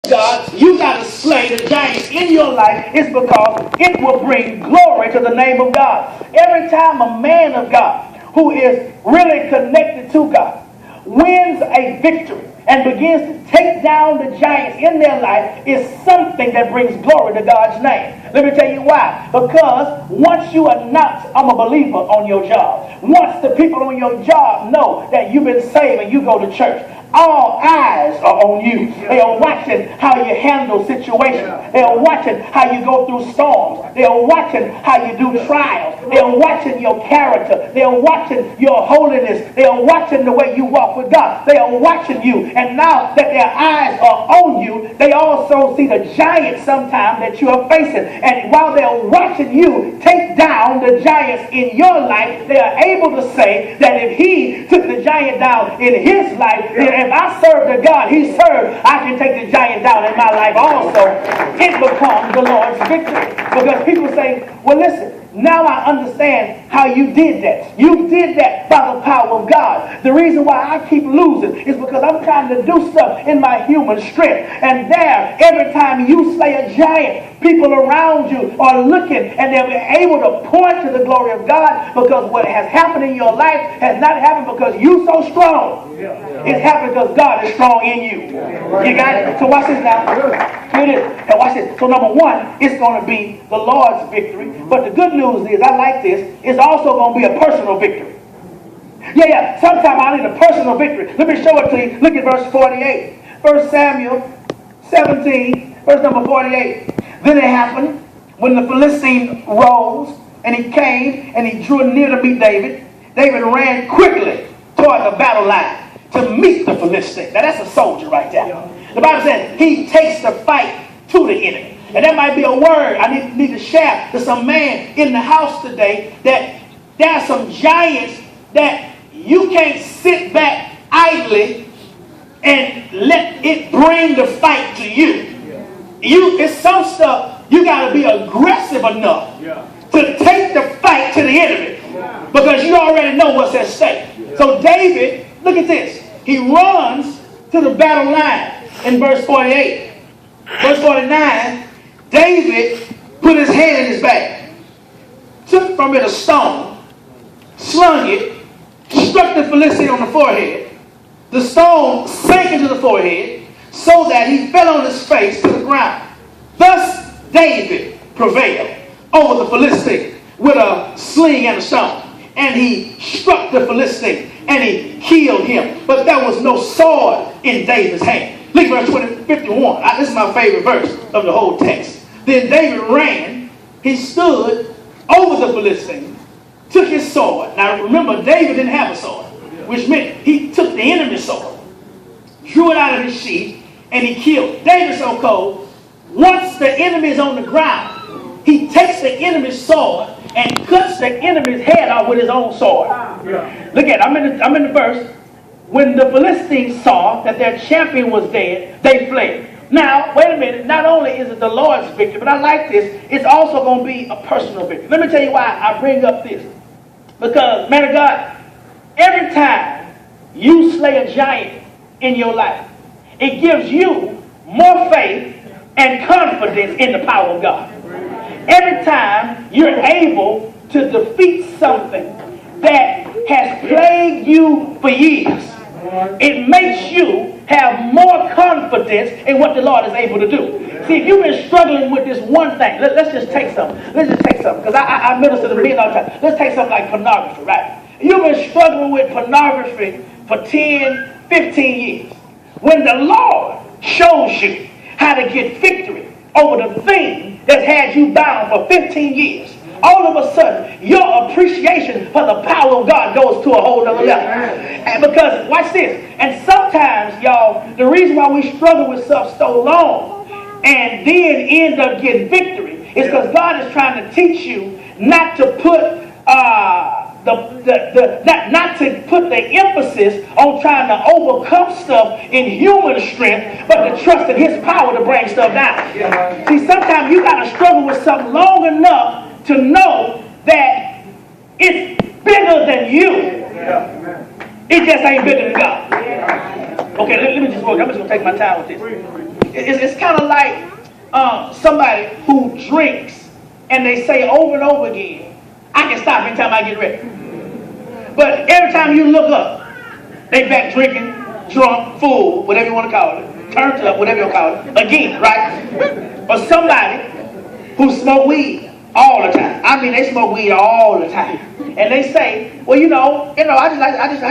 God, you got to slay the giants in your life is because it will bring glory to the name of God. Every time a man of God who is really connected to God wins a victory and begins to take down the giants in their life is something that brings glory to God's name. Let me tell you why. Because once you announce, I'm a believer on your job, once the people on your job know that you've been saved and you go to church, all eyes are on you. They are watching how you handle situations. They are watching how you go through storms. They are watching how you do trials. They are watching your character. They are watching your holiness. They are watching the way you walk with God. They are watching you. And now that their eyes are on you, they also see the giants sometimes that you are facing. And while they are watching you take down the giants in your life, they are able to say that if he took the giant down in his life, then if I serve the God he served, I can take the giant down in my life also. It becomes the Lord's victory. Because people say, well, listen, now I understand how you did that. You did that by the power of God. The reason why I keep losing is because I'm trying to do stuff in my human strength. And there, every time you slay a giant, people around you are looking and they'll be able to point to the glory of God, because what has happened in your life has not happened because you're so strong. It's happened because God is strong in you. You got it? So watch this now. Here it is. Now watch this. So number one, it's going to be the Lord's victory. But the good news is, I like this, it's also going to be a personal victory. Yeah. Sometimes I need a personal victory. Let me show it to you. Look at verse 48. 1 Samuel 17, verse number 48. Then it happened when the Philistine rose and he came and he drew near to meet David. David ran quickly toward the battle line to meet the Philistine. Now that's a soldier right there. The Bible says he takes the fight to the enemy. And that might be a word I need to share to some man in the house today, that there are some giants that you can't sit back idly and let it bring the fight to you. It's some stuff you got to be aggressive enough to take the fight to the enemy, because you already know what's at stake. So David, look at this. He runs to the battle line in verse 48. Verse 49, David put his hand in his bag, took from it a stone, slung it, struck the Philistine on the forehead. The stone sank into the forehead so that he fell on his face to the ground. Thus David prevailed over the Philistine with a sling and a stone. And he struck the Philistine and he killed him. But there was no sword in David's hand. Look at verse 51. This is my favorite verse of the whole text. Then David ran. He stood over the Philistine, took his sword. Now remember, David didn't have a sword, which meant he took the enemy's sword, drew it out of his sheath, and he killed. David's so cold, once the enemy is on the ground, he takes the enemy's sword and cuts the enemy's head off with his own sword. Look at it. I'm in the verse. When the Philistines saw that their champion was dead, they fled. Now, wait a minute. Not only is it the Lord's victory, but I like this, it's also going to be a personal victory. Let me tell you why I bring up this. Because, man of God, every time you slay a giant in your life, it gives you more faith and confidence in the power of God. Every time you're able to defeat something that has plagued you for years, it makes you have more confidence in what the Lord is able to do. See, if you've been struggling with this one thing, let's just take something. Because I minister to men all the time. Let's take something like pornography, right? You've been struggling with pornography for 10, 15 years. When the Lord shows you how to get victory over the thing that's had you bound for 15 years, all of a sudden, your appreciation for the power of God goes to a whole other level. And because, watch this, and sometimes, y'all, the reason why we struggle with stuff so long and then end up getting victory is because God is trying to teach you not to put not to put the emphasis on trying to overcome stuff in human strength, but to trust in His power to bring stuff down. See, sometimes you got to struggle with something long enough to know that it's bigger than you. It just ain't bigger than God. Okay, let me just work. I'm just going to take my time with this. It's kind of like somebody who drinks and they say over and over again, I can stop anytime I get ready. But every time you look up, they back drinking, drunk, fool, whatever you want to call it, turned up, whatever you want to call it, again, right? Or somebody who smoke weed all the time. I mean, they smoke weed all the time. And they say, well, I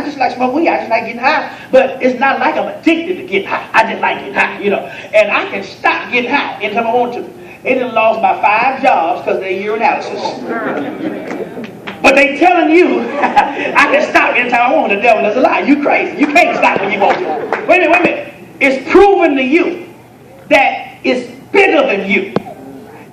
just like smoke weed. I just like getting high. But it's not like I'm addicted to getting high. I just like getting high, And I can stop getting high anytime I want to. They done lost my 5 jobs because of their urinalysis. But they telling you, I can stop anytime I want. The devil is a lie. You crazy. You can't stop when you want to. Wait a minute. It's proven to you that it's bigger than you.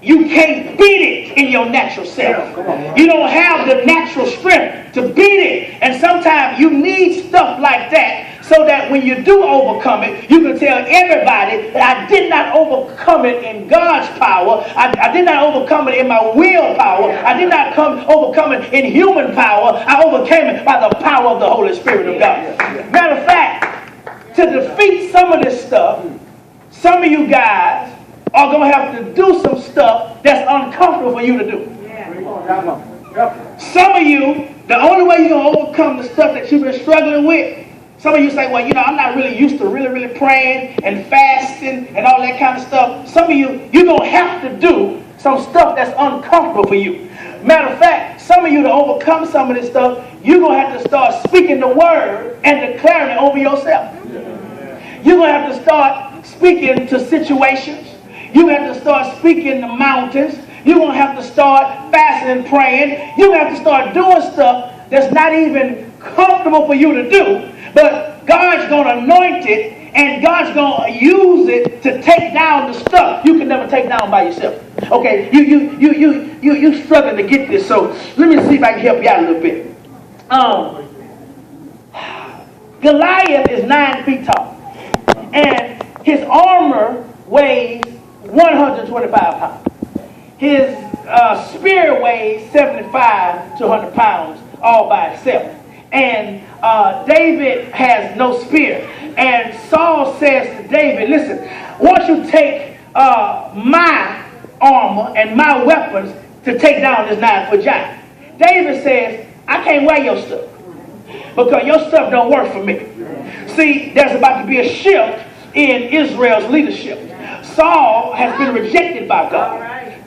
You can't beat it in your natural self. You don't have the natural strength to beat it. And sometimes you need stuff like that so that when you do overcome it, you can tell everybody that I did not overcome it in God's power. I did not overcome it in my willpower. I did not overcome it in human power. I overcame it by the power of the Holy Spirit of God. Matter of fact, to defeat some of this stuff, some of you guys are going to have to do some stuff that's uncomfortable for you to do. Some of you, the only way you're going to overcome the stuff that you've been struggling with, some of you say, well, I'm not really used to really praying and fasting and all that kind of stuff. Some of you, you're going to have to do some stuff that's uncomfortable for you. Matter of fact, some of you, to overcome some of this stuff, you're going to have to start speaking the word and declaring it over yourself. You're going to have to start speaking to situations. You have to start speaking the mountains. You're going to have to start fasting and praying. You're going to have to start doing stuff that's not even comfortable for you to do. But God's going to anoint it, and God's going to use it to take down the stuff you can never take down by yourself. Okay, you struggling to get this, so let me see if I can help you out a little bit. Goliath is 9 feet tall, and his armor weighs 125 pounds. His spear weighs 75 to 100 pounds all by itself. And David has no spear. And Saul says to David, listen, once you take my armor and my weapons to take down this 9-foot giant. David says, I can't wear your stuff because your stuff don't work for me. See, there's about to be a shift in Israel's leadership. Saul has been rejected by God.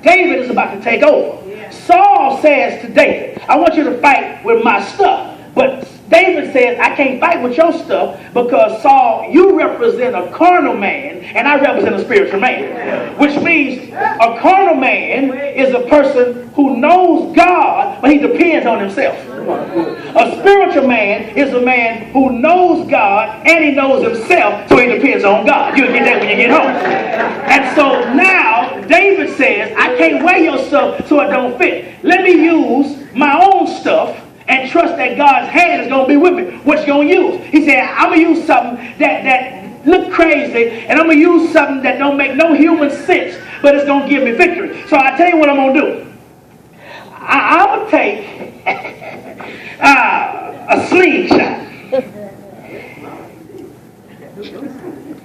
David is about to take over. Saul says to David, I want you to fight with my stuff. But David says, I can't fight with your stuff because, Saul, you represent a carnal man and I represent a spiritual man. Which means a carnal man is a person who knows God, but he depends on himself. A spiritual man is a man who knows God and he knows himself, so he depends on God. You'll get that when you get home. And so now David says, I can't wear your stuff so it don't fit. Let me use my own stuff and trust that God's hand is going to be with me. What you going to use? He said, I'm going to use something that look crazy, and I'm going to use something that don't make no human sense, but it's going to give me victory. So I tell you what I'm going to do. I'm going to take a slingshot.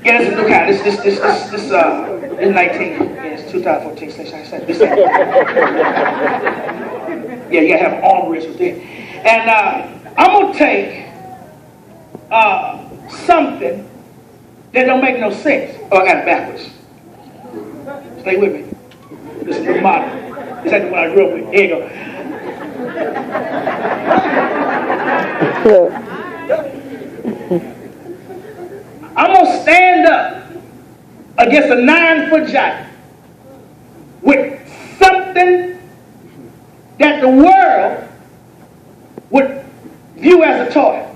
Yeah, this is a new kind. This is 19. Yeah, it's 2014 slingshot. Yeah, you got to have armorist with it. And I'm going to take something that don't make no sense. Oh, I got it backwards. Stay with me. This is the model. This ain't the one I grew up with. Here you go. I'm going to stand up against a 9-foot giant with something that the world would view as a toy.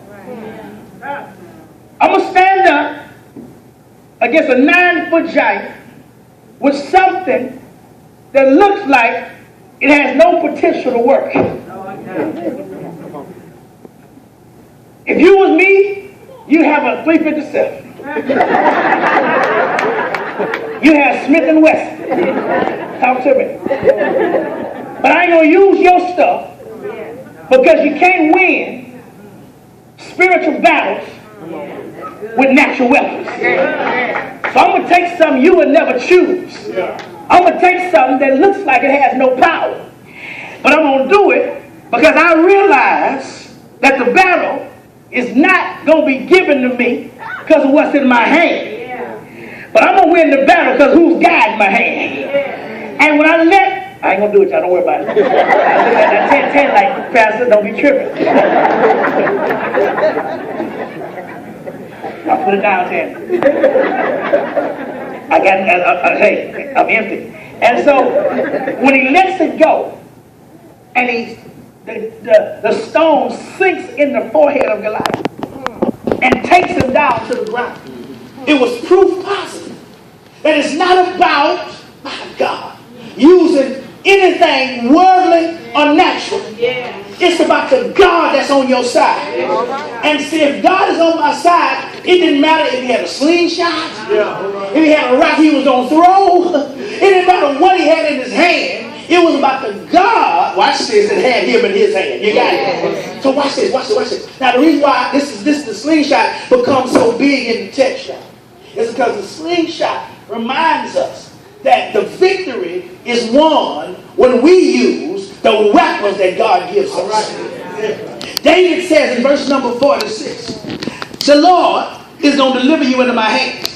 I'm going to stand up against a 9-foot giant with something that looks like it has no potential to work. If you was me, you have a 357. You have Smith & Wesson. Talk to me. But I ain't going to use your stuff because you can't win spiritual battles with natural weapons. So I'm going to take something you would never choose. I'm going to take something that looks like it has no power. But I'm going to do it because I realize that the battle is not going to be given to me because of what's in my hand. But I'm going to win the battle because who's guiding my hand. And when I ain't going to do it, y'all. Don't worry about it. I look at that 10 like, Pastor, don't be tripping. I'll put it down, 10. Hey, I'm empty. And so, when he lets it go, and the stone sinks in the forehead of Goliath and takes him down to the ground, it was proof positive that it's not about, my God, using anything worldly or natural. It's about the God that's on your side. And see, if God is on my side, it didn't matter if he had a slingshot, if he had a rock he was going to throw. It didn't matter what he had in his hand. It was about the God, watch this, that had him in his hand. You got it? So watch this. Now the reason why the slingshot becomes so big in the text is because the slingshot reminds us that the victory is won when we use the weapons that God gives us. David says in verse number 46, the Lord is going to deliver you into my hands.